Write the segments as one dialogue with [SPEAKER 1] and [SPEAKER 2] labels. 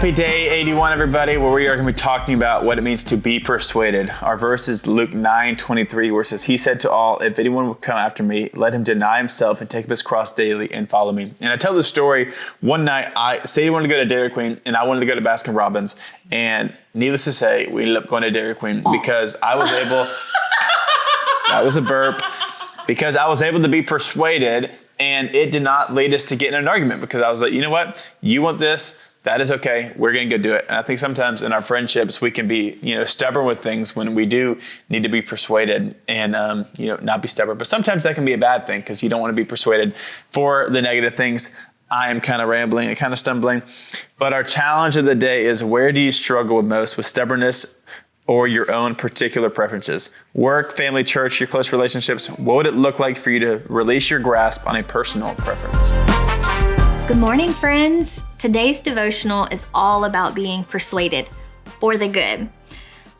[SPEAKER 1] Happy day 81, everybody, where we are going to be talking about what it means to be persuaded. Our verse is Luke 9:23, where it says, "He said to all, if anyone will come after me, let him deny himself and take up his cross daily and follow me." And I tell this story, one night, Sadie wanted to go to Dairy Queen, and I wanted to go to Baskin Robbins. And needless to say, we ended up going to Dairy Queen because I was able, that was a burp, because I was able to be persuaded, and it did not lead us to get in an argument, because I was like, you know what, you want this, that is okay. We're going to go do it. And I think sometimes in our friendships, we can be, stubborn with things when we do need to be persuaded and, not be stubborn. But sometimes that can be a bad thing because you don't want to be persuaded for the negative things. I am kind of rambling and kind of stumbling. But our challenge of the day is, where do you struggle most with stubbornness or your own particular preferences? Work, family, church, your close relationships. What would it look like for you to release your grasp on a personal preference?
[SPEAKER 2] Good morning, friends. Today's devotional is all about being persuaded for the good.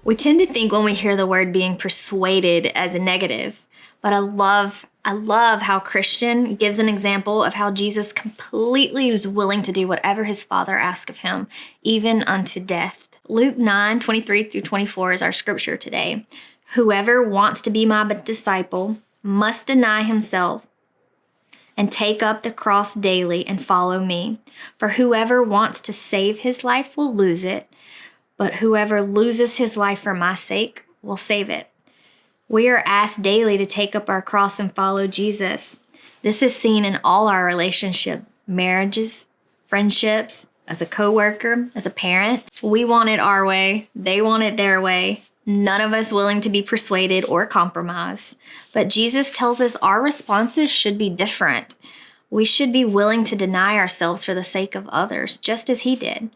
[SPEAKER 2] We tend to think when we hear the word being persuaded as a negative, but I love how Christian gives an example of how Jesus completely was willing to do whatever his Father asked of him, even unto death. Luke 9:23-24 is our scripture today. "Whoever wants to be my disciple must deny himself and take up the cross daily and follow me. For whoever wants to save his life will lose it, but whoever loses his life for my sake will save it." We are asked daily to take up our cross and follow Jesus. This is seen in all our relationships, marriages, friendships, as a coworker, as a parent. We want it our way. They want it their way. None of us willing to be persuaded or compromise. But Jesus tells us our responses should be different. We should be willing to deny ourselves for the sake of others, just as he did.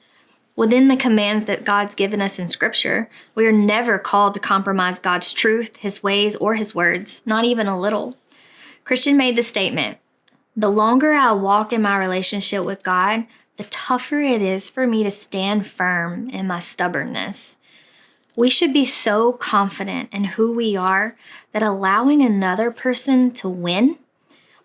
[SPEAKER 2] Within the commands that God's given us in Scripture, we are never called to compromise God's truth, his ways, or his words, not even a little. Christian made the statement, "The longer I walk in my relationship with God, the tougher it is for me to stand firm in my stubbornness." We should be so confident in who we are that allowing another person to win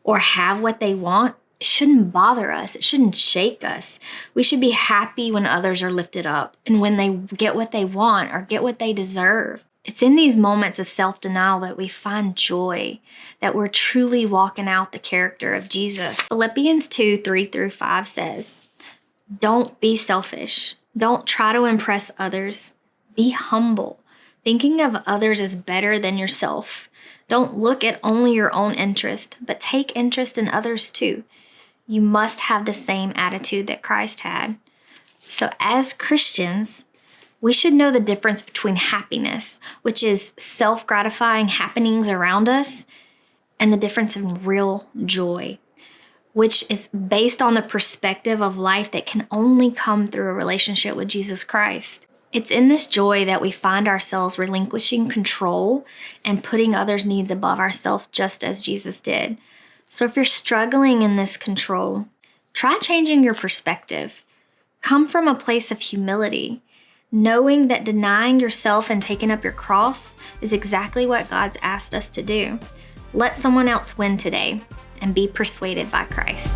[SPEAKER 2] or have what they want shouldn't bother us. It shouldn't shake us. We should be happy when others are lifted up and when they get what they want or get what they deserve. It's in these moments of self-denial that we find joy, that we're truly walking out the character of Jesus. Philippians 2:3-5 says, "Don't be selfish. Don't try to impress others. Be humble, thinking of others as better than yourself. Don't look at only your own interest, but take interest in others too. You must have the same attitude that Christ had." So as Christians, we should know the difference between happiness, which is self-gratifying happenings around us, and the difference in real joy, which is based on the perspective of life that can only come through a relationship with Jesus Christ. It's in this joy that we find ourselves relinquishing control and putting others' needs above ourselves, just as Jesus did. So if you're struggling in this control, try changing your perspective. Come from a place of humility, knowing that denying yourself and taking up your cross is exactly what God's asked us to do. Let someone else win today and be persuaded by Christ.